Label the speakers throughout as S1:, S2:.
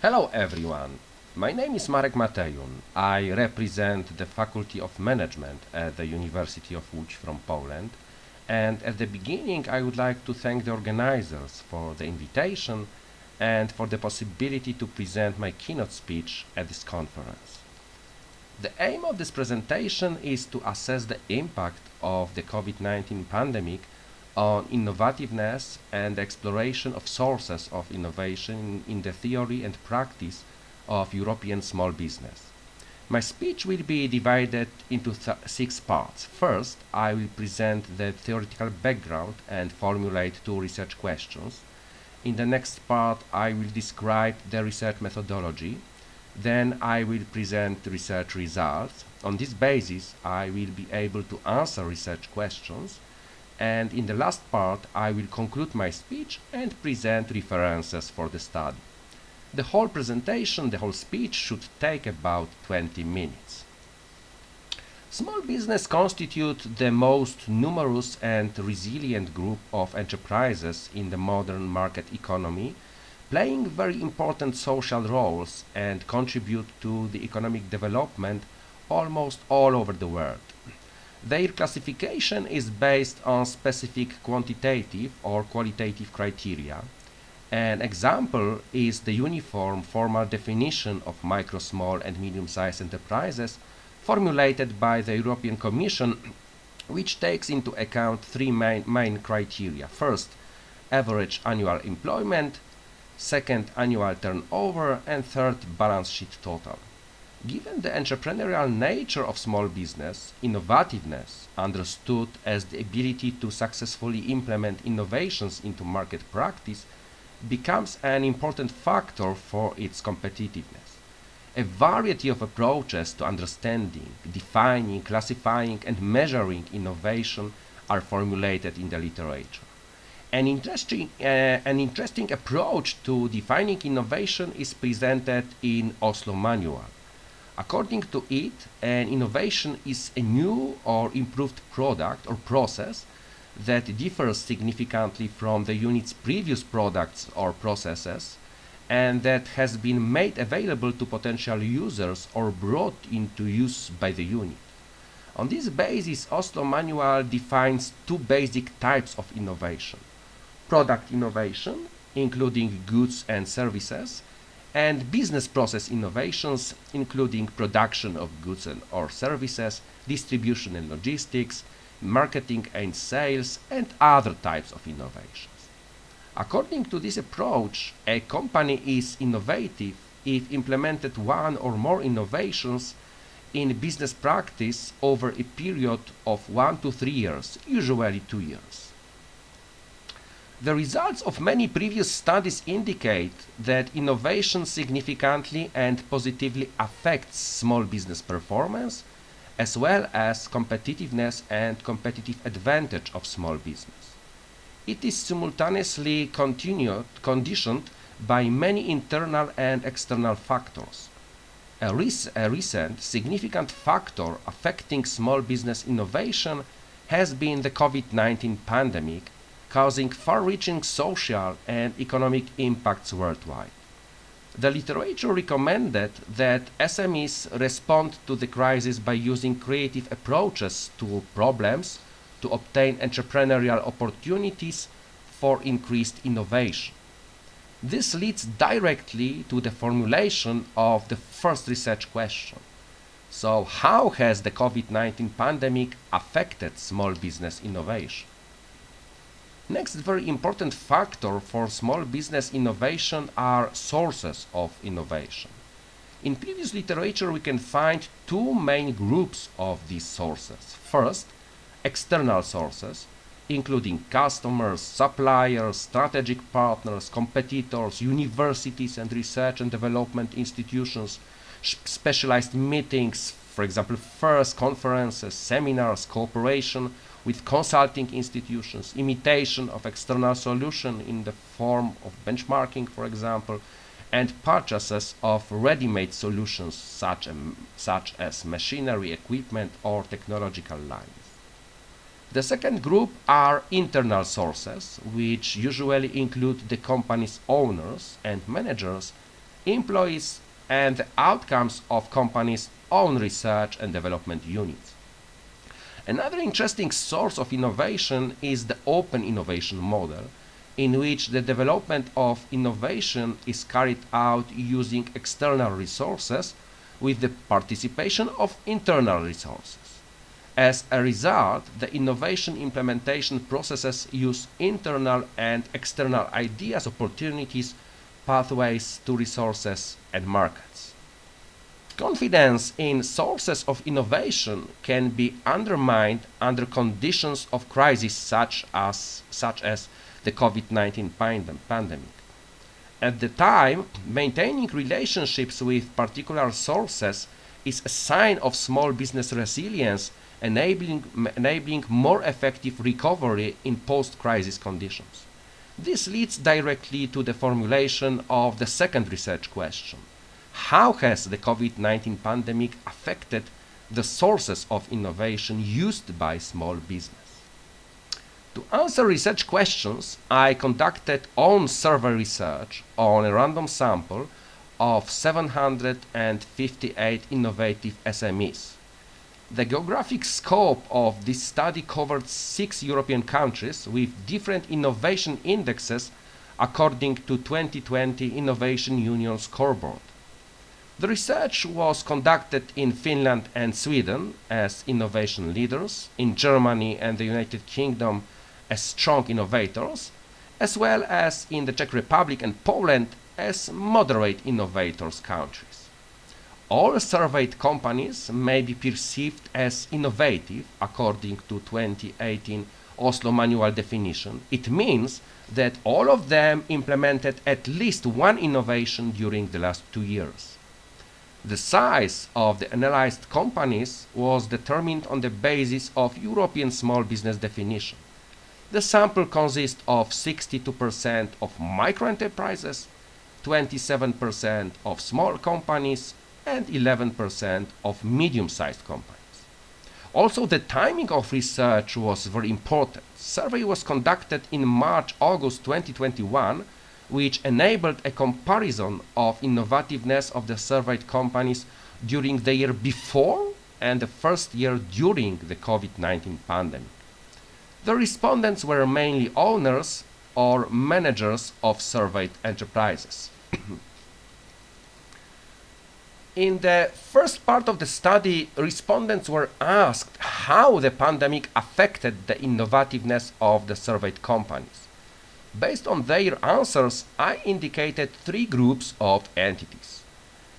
S1: Hello everyone, my name is Marek Matejun. I represent the Faculty of Management at the University of Łódź from Poland, and at the beginning I would like to thank the organizers for the invitation and for the possibility to present my keynote speech at this conference. The aim of this presentation is to assess the impact of the COVID-19 pandemic on innovativeness and exploration of sources of innovation in the theory and practice of European small business. My speech will be divided into six parts. First, I will present the theoretical background and formulate two research questions. In the next part, I will describe the research methodology. Then I will present research results. On this basis, I will be able to answer research questions. And in the last part, I will conclude my speech and present references for the study. The whole presentation, the whole speech should take about 20 minutes. Small business constitute the most numerous and resilient group of enterprises in the modern market economy, playing very important social roles and contribute to the economic development almost all over the world. Their classification is based on specific quantitative or qualitative criteria. An example is the uniform formal definition of micro, small and medium-sized enterprises formulated by the European Commission, which takes into account three main criteria. First, average annual employment, second, annual turnover, and third, balance sheet total. Given the entrepreneurial nature of small business, innovativeness, understood as the ability to successfully implement innovations into market practice, becomes an important factor for its competitiveness. A variety of approaches to understanding, defining, classifying, and measuring innovation are formulated in the literature. An interesting approach to defining innovation is presented in Oslo Manual. According to it, an innovation is a new or improved product or process that differs significantly from the unit's previous products or processes and that has been made available to potential users or brought into use by the unit. On this basis, Oslo Manual defines two basic types of innovation: product innovation, including goods and services, and business process innovations, including production of goods or services, distribution and logistics, marketing and sales, and other types of innovations. According to this approach, a company is innovative if implemented one or more innovations in business practice over a period of 1 to 3 years, usually 2 years. The results of many previous studies indicate that innovation significantly and positively affects small business performance, as well as competitiveness and competitive advantage of small business. It is simultaneously conditioned by many internal and external factors. A recent significant factor affecting small business innovation has been the COVID-19 pandemic, causing far-reaching social and economic impacts worldwide. The literature recommended that SMEs respond to the crisis by using creative approaches to problems to obtain entrepreneurial opportunities for increased innovation. This leads directly to the formulation of the first research question. So, how has the COVID-19 pandemic affected small business innovation? Next very important factor for small business innovation are sources of innovation. In previous literature we can find two main groups of these sources. First, external sources, including customers, suppliers, strategic partners, competitors, universities and research and development institutions, specialized meetings, for example, fairs, conferences, seminars, cooperation with consulting institutions, imitation of external solution in the form of benchmarking, for example, and purchases of ready-made solutions such as machinery, equipment, or technological lines. The second group are internal sources, which usually include the company's owners and managers employees, and the outcomes of companies' own research and development units. Another interesting source of innovation is the open innovation model, in which the development of innovation is carried out using external resources with the participation of internal resources. As a result, the innovation implementation processes use internal and external ideas, opportunities, pathways to resources and markets. Confidence in sources of innovation can be undermined under conditions of crisis such as the COVID-19 pandemic. At the time, maintaining relationships with particular sources is a sign of small business resilience, enabling more effective recovery in post-crisis conditions. This leads directly to the formulation of the second research question. How has the COVID-19 pandemic affected the sources of innovation used by small business? To answer research questions, I conducted own survey research on a random sample of 758 innovative SMEs. The geographic scope of this study covered 6 European countries with different innovation indexes according to 2020 Innovation Union Scoreboard. The research was conducted in Finland and Sweden as innovation leaders, in Germany and the United Kingdom as strong innovators, as well as in the Czech Republic and Poland as moderate innovators countries. All surveyed companies may be perceived as innovative according to 2018 Oslo Manual definition. It means that all of them implemented at least one innovation during the last 2 years. The size of the analyzed companies was determined on the basis of European small business definition. The sample consists of 62% of microenterprises, 27% of small companies, and 11% of medium-sized companies. Also, the timing of research was very important. Survey was conducted in March-August 2021, which enabled a comparison of innovativeness of the surveyed companies during the year before and the first year during the COVID-19 pandemic. The respondents were mainly owners or managers of surveyed enterprises. In the first part of the study, respondents were asked how the pandemic affected the innovativeness of the surveyed companies. Based on their answers, I indicated 3 groups of entities.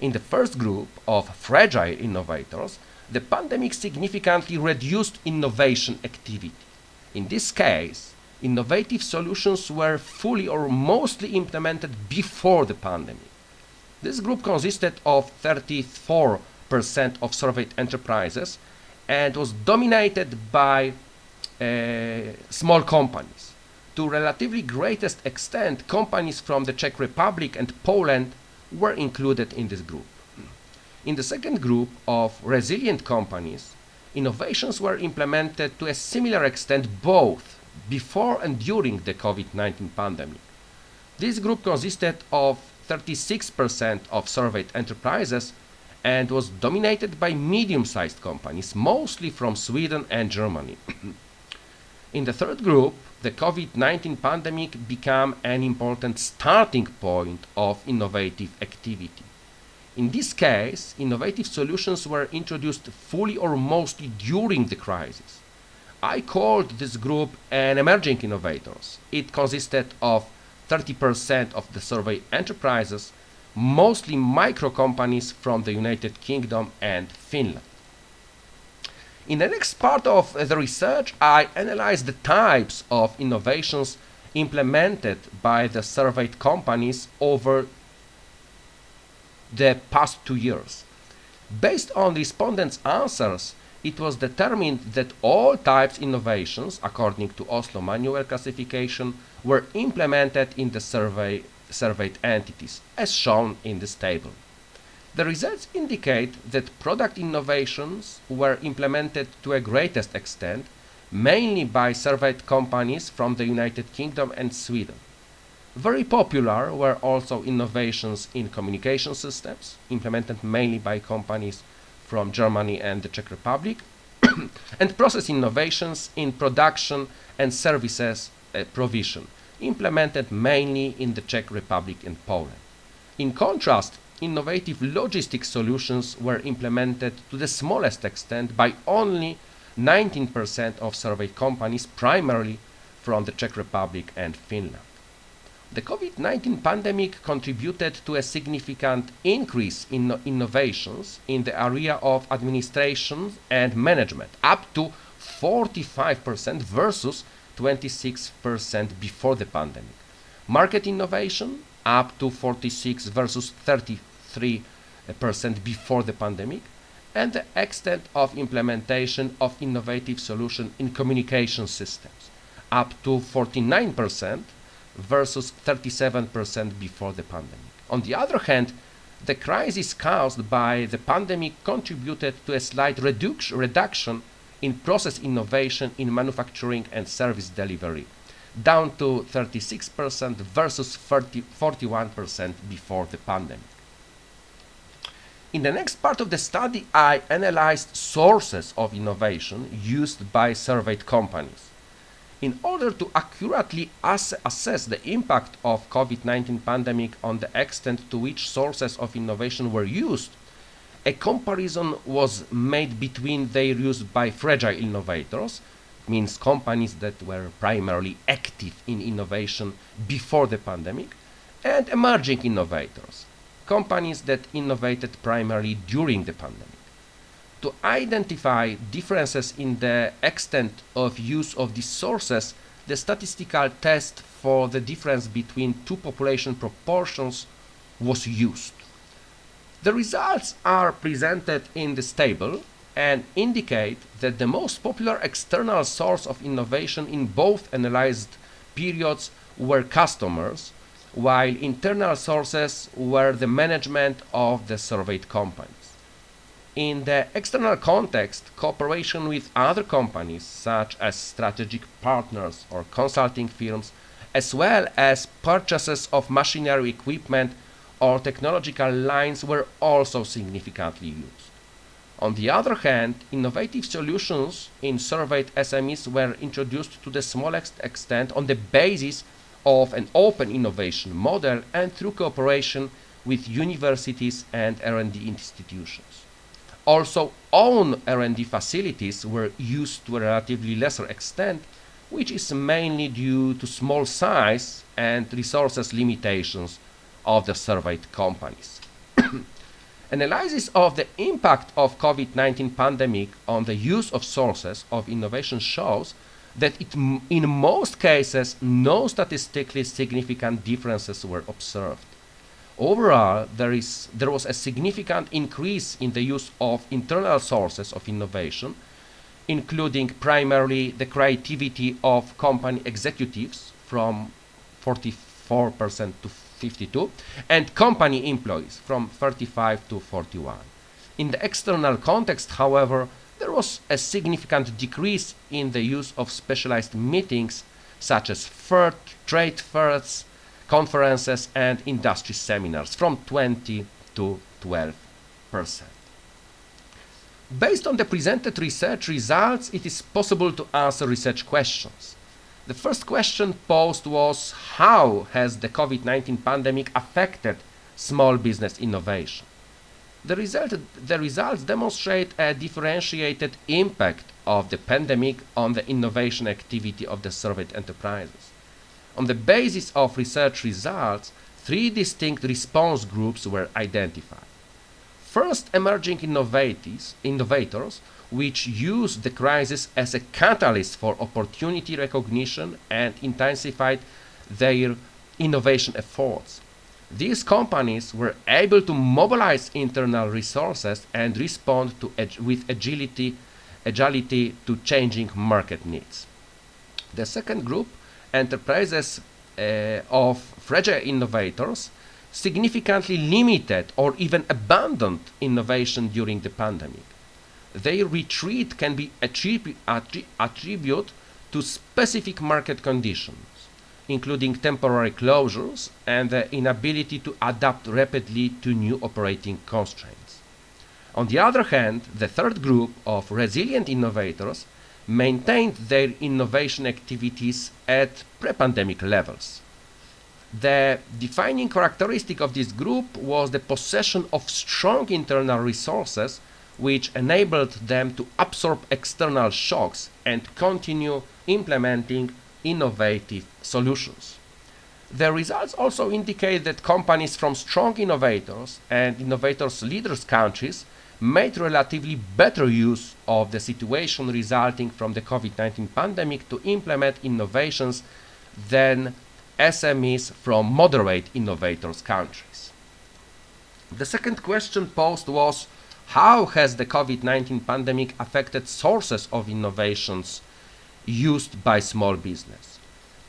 S1: In the first group of fragile innovators, the pandemic significantly reduced innovation activity. In this case, innovative solutions were fully or mostly implemented before the pandemic. This group consisted of 34% of surveyed enterprises and was dominated by small companies. To relatively greatest extent, companies from the Czech Republic and Poland were included in this group. In the second group of resilient companies, innovations were implemented to a similar extent both before and during the COVID-19 pandemic. This group consisted of 36% of surveyed enterprises and was dominated by medium-sized companies, mostly from Sweden and Germany. In the third group, the COVID-19 pandemic became an important starting point of innovative activity. In this case, innovative solutions were introduced fully or mostly during the crisis. I called this group an emerging innovators. It consisted of 30% of the survey enterprises, mostly micro companies from the United Kingdom and Finland. In the next part of the research, I analyzed the types of innovations implemented by the surveyed companies over the past 2 years. Based on respondents' answers, it was determined that all types innovations, according to Oslo Manual classification, were implemented in the surveyed entities, as shown in this table. The results indicate that product innovations were implemented to a greatest extent, mainly by surveyed companies from the United Kingdom and Sweden. Very popular were also innovations in communication systems, implemented mainly by companies from Germany and the Czech Republic, and process innovations in production and services provision, implemented mainly in the Czech Republic and Poland. In contrast, innovative logistic solutions were implemented to the smallest extent by only 19% of surveyed companies, primarily from the Czech Republic and Finland. The COVID-19 pandemic contributed to a significant increase in innovations in the area of administration and management, up to 45% versus 26% before the pandemic. Market innovation, up to 46 versus 33% before the pandemic, and the extent of implementation of innovative solutions in communication systems, up to 49% versus 37% before the pandemic. On the other hand, the crisis caused by the pandemic contributed to a slight reduction in process innovation in manufacturing and service delivery, down to 36% versus 41% before the pandemic. In the next part of the study, I analyzed sources of innovation used by surveyed companies. In order to accurately assess the impact of COVID-19 pandemic on the extent to which sources of innovation were used, a comparison was made between their use by fragile innovators, means companies that were primarily active in innovation before the pandemic, and emerging innovators, companies that innovated primarily during the pandemic. To identify differences in the extent of use of these sources, the statistical test for the difference between two population proportions was used. The results are presented in this table and indicate that the most popular external source of innovation in both analyzed periods were customers, while internal sources were the management of the surveyed companies. In the external context, cooperation with other companies, such as strategic partners or consulting firms, as well as purchases of machinery equipment or technological lines, were also significantly used. On the other hand, innovative solutions in surveyed SMEs were introduced to the smallest extent on the basis of an open innovation model and through cooperation with universities and R&D institutions. Also, own R&D facilities were used to a relatively lesser extent, which is mainly due to small size and resources limitations of the surveyed companies. Analysis of the impact of COVID-19 pandemic on the use of sources of innovation shows that in most cases no statistically significant differences were observed. Overall, there was a significant increase in the use of internal sources of innovation, including primarily the creativity of company executives from 44% to 52%, and company employees from 35 to 41%. In the external context, however, there was a significant decrease in the use of specialized meetings such as trade fairs, conferences and industry seminars from 20 to 12%. Based on the presented research results, it is possible to answer research questions. The first question posed was, how has the COVID-19 pandemic affected small business innovation? The results demonstrate a differentiated impact of the pandemic on the innovation activity of the surveyed enterprises. On the basis of research results, three distinct response groups were identified. First, emerging innovators, which used the crisis as a catalyst for opportunity recognition and intensified their innovation efforts. These companies were able to mobilize internal resources and respond with agility to changing market needs. The second group, enterprises of fragile innovators, significantly limited or even abandoned innovation during the pandemic. Their retreat can be attributed to specific market conditions. including temporary closures and the inability to adapt rapidly to new operating constraints. On the other hand, the third group of resilient innovators maintained their innovation activities at pre-pandemic levels. The defining characteristic of this group was the possession of strong internal resources which enabled them to absorb external shocks and continue implementing innovative solutions. The results also indicate that companies from strong innovators and innovators leaders countries made relatively better use of the situation resulting from the COVID-19 pandemic to implement innovations than SMEs from moderate innovators countries. The second question posed was, how has the COVID-19 pandemic affected sources of innovations used by small business?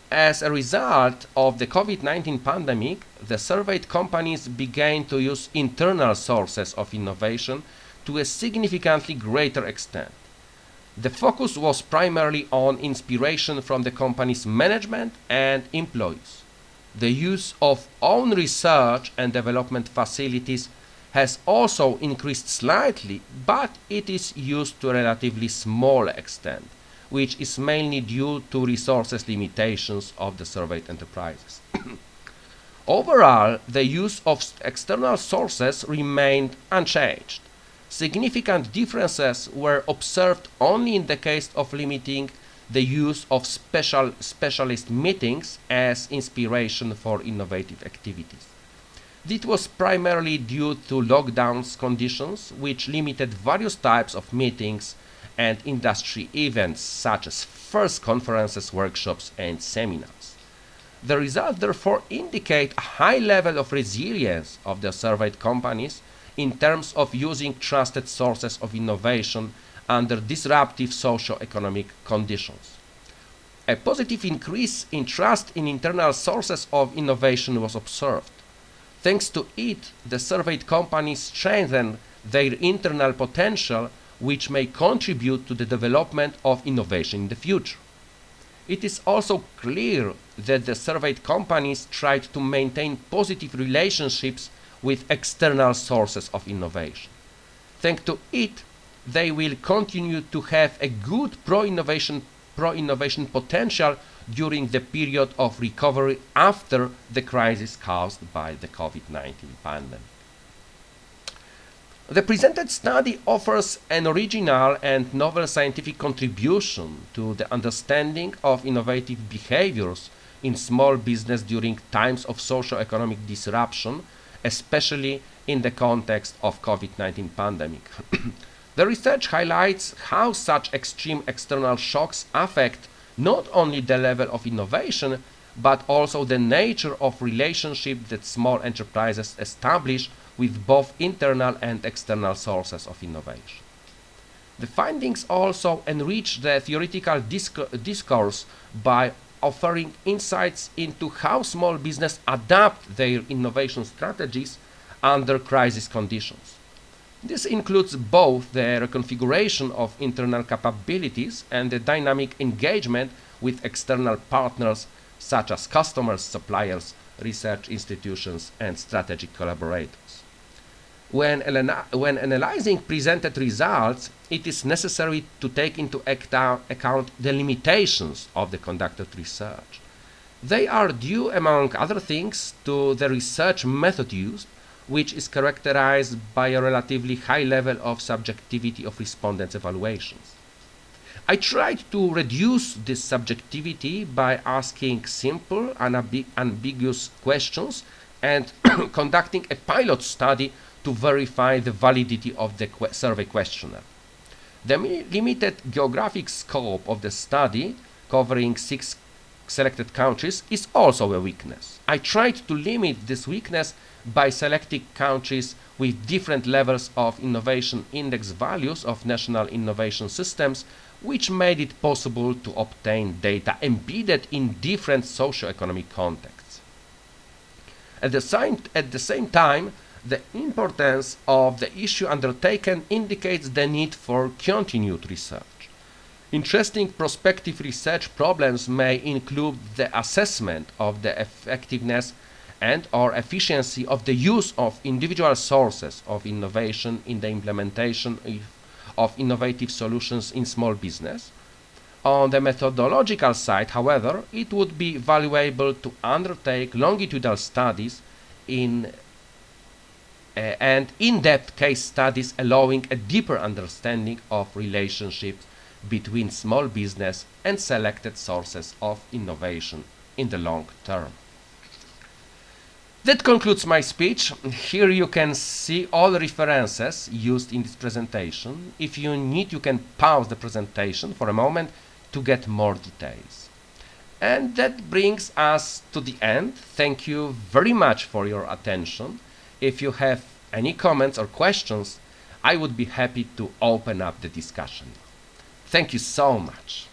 S1: As a result of the COVID-19 pandemic, the surveyed companies began to use internal sources of innovation to a significantly greater extent. The focus was primarily on inspiration from the company's management and employees. The use of own research and development facilities has also increased slightly, but it is used to a relatively small extent, which is mainly due to resources limitations of the surveyed enterprises. Overall, the use of external sources remained unchanged. Significant differences were observed only in the case of limiting the use of specialist meetings as inspiration for innovative activities. This was primarily due to lockdowns conditions, which limited various types of meetings and industry events such as first conferences, workshops, and seminars. The results therefore indicate a high level of resilience of the surveyed companies in terms of using trusted sources of innovation under disruptive socio-economic conditions. A positive increase in trust in internal sources of innovation was observed. Thanks to it, the surveyed companies strengthened their internal potential, which may contribute to the development of innovation in the future. It is also clear that the surveyed companies tried to maintain positive relationships with external sources of innovation. Thanks to it, they will continue to have a good pro-innovation potential during the period of recovery after the crisis caused by the COVID-19 pandemic. The presented study offers an original and novel scientific contribution to the understanding of innovative behaviors in small business during times of socio-economic disruption, especially in the context of COVID-19 pandemic. The research highlights how such extreme external shocks affect not only the level of innovation, but also the nature of relationship that small enterprises establish with both internal and external sources of innovation. The findings also enrich the theoretical discourse by offering insights into how small business adapt their innovation strategies under crisis conditions. This includes both the reconfiguration of internal capabilities and the dynamic engagement with external partners such as customers, suppliers, research institutions, and strategic collaborators. When analyzing presented results, it is necessary to take into account the limitations of the conducted research. They are due, among other things, to the research method used, which is characterized by a relatively high level of subjectivity of respondents' evaluations. I tried to reduce this subjectivity by asking simple, unambiguous questions and conducting a pilot study to verify the validity of the survey questionnaire. The limited geographic scope of the study, covering 6 selected countries, is also a weakness. I tried to limit this weakness by selecting countries with different levels of innovation index values of national innovation systems, which made it possible to obtain data embedded in different socio-economic contexts. At the same time, the importance of the issue undertaken indicates the need for continued research. Interesting prospective research problems may include the assessment of the effectiveness and/or efficiency of the use of individual sources of innovation in the implementation of innovative solutions in small business. On the methodological side, however, it would be valuable to undertake longitudinal studies and in-depth case studies allowing a deeper understanding of relationships between small business and selected sources of innovation in the long term. That concludes my speech. Here you can see all the references used in this presentation. If you need, you can pause the presentation for a moment to get more details. And that brings us to the end. Thank you very much for your attention. If you have any comments or questions, I would be happy to open up the discussion. Thank you so much.